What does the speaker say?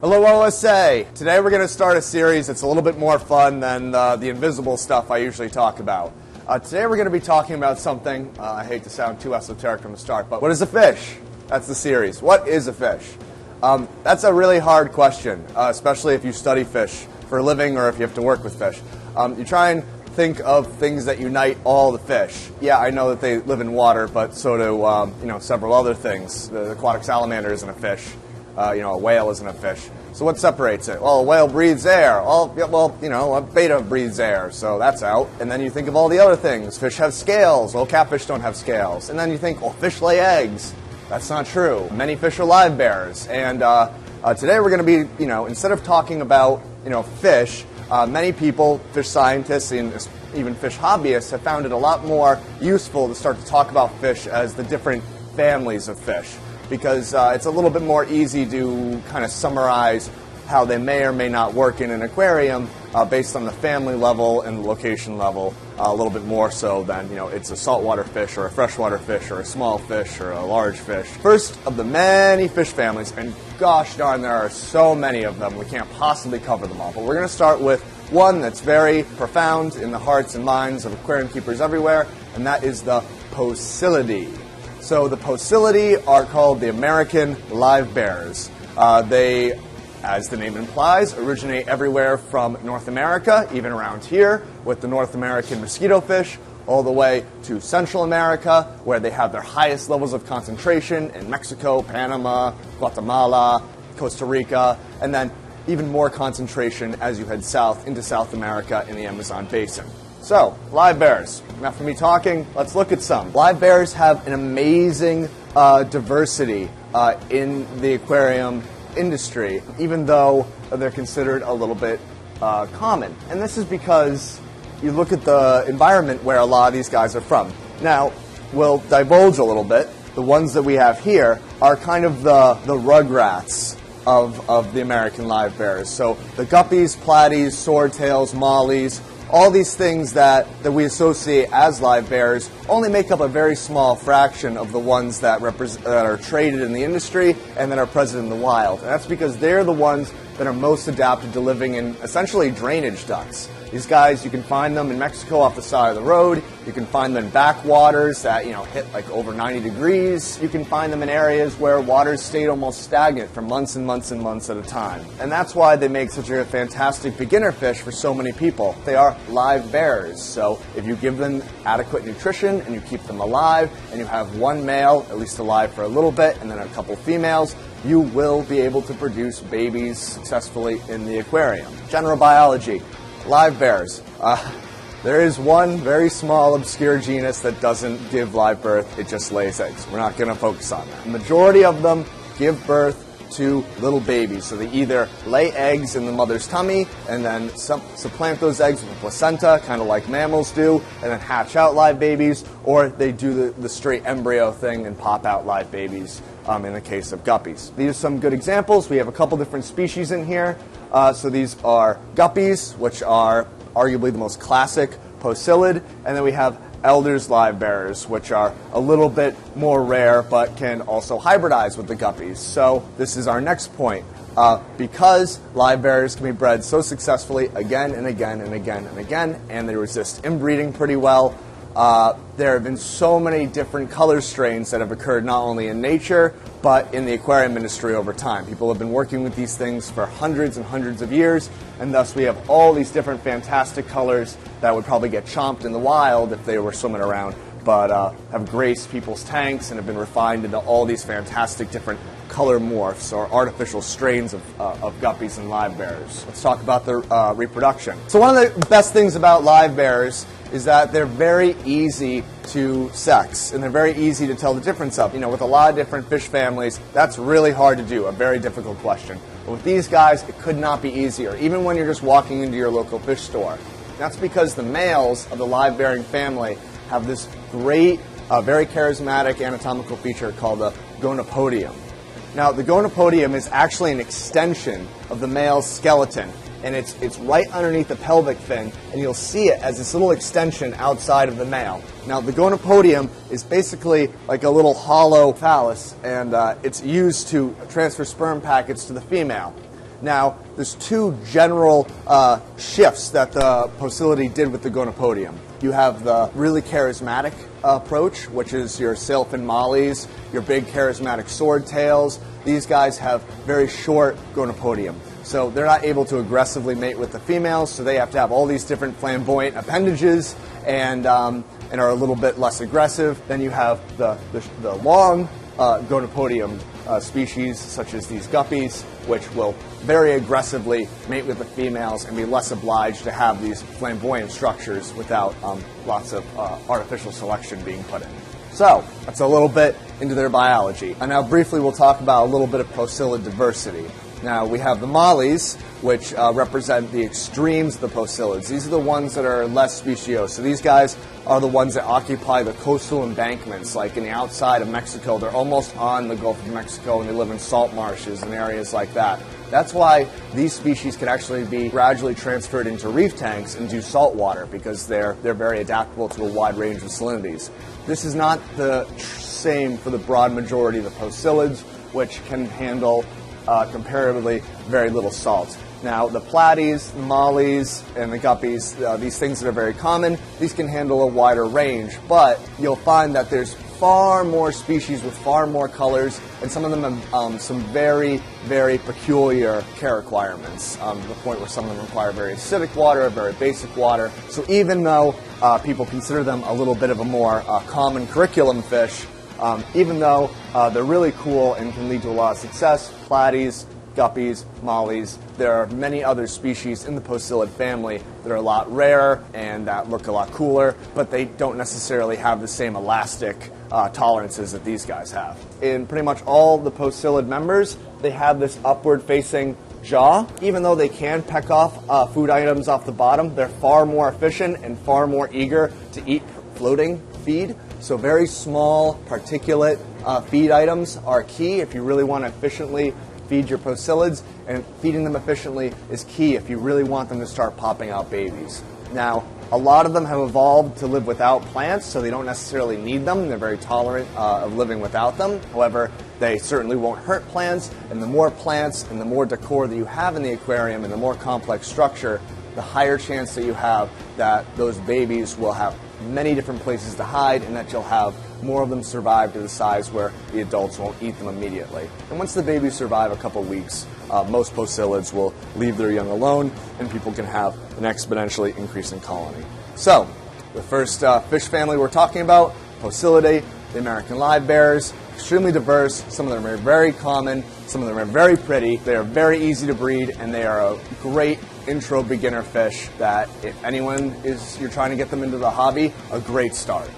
Hello OSA! Today we're going to start a series that's a little bit more fun than the invisible stuff I usually talk about. Today we're going to be talking about something, I hate to sound too esoteric from the start, but what is a fish? That's the series. What is a fish? That's a really hard question, especially if you study fish for a living or if you have to work with fish. You try and think of things that unite all the fish. Yeah, I know that they live in water, but so do several other things. The aquatic salamander isn't a fish. A whale isn't a fish. So what separates it? Well, a whale breathes air. A beta breathes air, so that's out. And then you think of all the other things. Fish have scales. Well, catfish don't have scales. And then you think, well, fish lay eggs. That's not true. Many fish are live bearers. And today we're going to be, instead of talking about, fish, many people, fish scientists and even fish hobbyists, have found it a lot more useful to start to talk about fish as the different families of fish. Because it's a little bit more easy to kind of summarize how they may or may not work in an aquarium based on the family level and the location level, a little bit more so than, it's a saltwater fish or a freshwater fish or a small fish or a large fish. First of the many fish families, and gosh darn, there are so many of them, we can't possibly cover them all, but we're going to start with one that's very profound in the hearts and minds of aquarium keepers everywhere, and that is the Poeciliids. So the Poeciliids are called the American live bearers. They, as the name implies, originate everywhere from North America, even around here, with the North American mosquito fish, all the way to Central America, where they have their highest levels of concentration in Mexico, Panama, Guatemala, Costa Rica, and then even more concentration as you head south into South America in the Amazon basin. So, live bearers. Enough of me talking, let's look at some. Live bearers have an amazing diversity in the aquarium industry, even though they're considered a little bit common. And this is because you look at the environment where a lot of these guys are from. Now, we'll divulge a little bit. The ones that we have here are kind of the rugrats of the American live bearers. So the guppies, platies, swordtails, mollies, all these things that we associate as live bearers only make up a very small fraction of the ones that are traded in the industry and that are present in the wild. And that's because they're the ones that are most adapted to living in essentially drainage ducts. These guys, you can find them in Mexico off the side of the road. You can find them in backwaters that hit like over 90 degrees. You can find them in areas where water's stayed almost stagnant for months and months and months at a time. And that's why they make such a fantastic beginner fish for so many people. They are live bearers. So if you give them adequate nutrition and you keep them alive and you have one male at least alive for a little bit and then a couple females, you will be able to produce babies successfully in the aquarium. General biology. Live bearers. There is one very small, obscure genus that doesn't give live birth. It just lays eggs. We're not going to focus on that. The majority of them give birth to little babies. So they either lay eggs in the mother's tummy and then supplant those eggs with a placenta, kind of like mammals do, and then hatch out live babies, or they do the straight embryo thing and pop out live babies in the case of guppies. These are some good examples. We have a couple different species in here. So these are guppies, which are arguably the most classic Poeciliid, and then we have elders live bearers, which are a little bit more rare but can also hybridize with the guppies. So this is our next point. Because live bearers can be bred so successfully again and again and again and again, and they resist inbreeding pretty well, there have been so many different color strains that have occurred not only in nature, but in the aquarium industry over time. People have been working with these things for hundreds and hundreds of years, and thus we have all these different fantastic colors that would probably get chomped in the wild if they were swimming around, but have graced people's tanks and have been refined into all these fantastic different color morphs or artificial strains of guppies and live bearers. Let's talk about the reproduction. So one of the best things about live bearers is that they're very easy to sex, and they're very easy to tell the difference of. With a lot of different fish families, that's really hard to do, a very difficult question. But with these guys, it could not be easier, even when you're just walking into your local fish store. That's because the males of the live-bearing family have this great, very charismatic anatomical feature called the gonopodium. Now, the gonopodium is actually an extension of the male's skeleton, and it's right underneath the pelvic fin, and you'll see it as this little extension outside of the male. Now, the gonopodium is basically like a little hollow phallus, and it's used to transfer sperm packets to the female. Now, there's two general shifts that the Poeciliids did with the gonopodium. You have the really charismatic approach, which is your sailfin mollies, your big charismatic swordtails. These guys have very short gonopodium. So they're not able to aggressively mate with the females, so they have to have all these different flamboyant appendages and are a little bit less aggressive. Then you have the long gonopodium species, such as these guppies, which will very aggressively mate with the females and be less obliged to have these flamboyant structures without lots of artificial selection being put in. So that's a little bit into their biology. And now briefly we'll talk about a little bit of Poeciliid diversity. Now we have the mollies, which represent the extremes of the Poeciliids. These are the ones that are less speciose. So these guys are the ones that occupy the coastal embankments, like in the outside of Mexico. They're almost on the Gulf of Mexico, and they live in salt marshes and areas like that. That's why these species can actually be gradually transferred into reef tanks and do salt water, because they're very adaptable to a wide range of salinities. This is not the same for the broad majority of the Poeciliids, which can handle comparatively very little salt. Now, the platies, the mollies, and the guppies, these things that are very common, these can handle a wider range, but you'll find that there's far more species with far more colors, and some of them have some very, very peculiar care requirements, to the point where some of them require very acidic water, very basic water. So even though people consider them a little bit of a more common curriculum fish, even though they're really cool and can lead to a lot of success, platies, guppies, mollies, there are many other species in the Poeciliid family that are a lot rarer and that look a lot cooler, but they don't necessarily have the same elastic tolerances that these guys have. In pretty much all the Poeciliid members, they have this upward-facing jaw. Even though they can peck off food items off the bottom, they're far more efficient and far more eager to eat floating feed. So very small, particulate feed items are key if you really want to efficiently feed your Poeciliids, and feeding them efficiently is key if you really want them to start popping out babies. Now, a lot of them have evolved to live without plants, so they don't necessarily need them. They're very tolerant of living without them. However, they certainly won't hurt plants, and the more plants and the more decor that you have in the aquarium and the more complex structure, the higher chance that you have that those babies will have many different places to hide, and that you'll have more of them survive to the size where the adults won't eat them immediately. And once the babies survive a couple weeks, most Poeciliids will leave their young alone, and people can have an exponentially increasing colony. So, the first fish family we're talking about, Poeciliidae, the American livebearers, extremely diverse. Some of them are very common, some of them are very pretty, they are very easy to breed, and they are a great intro beginner fish that if anyone you're trying to get them into the hobby, a great start.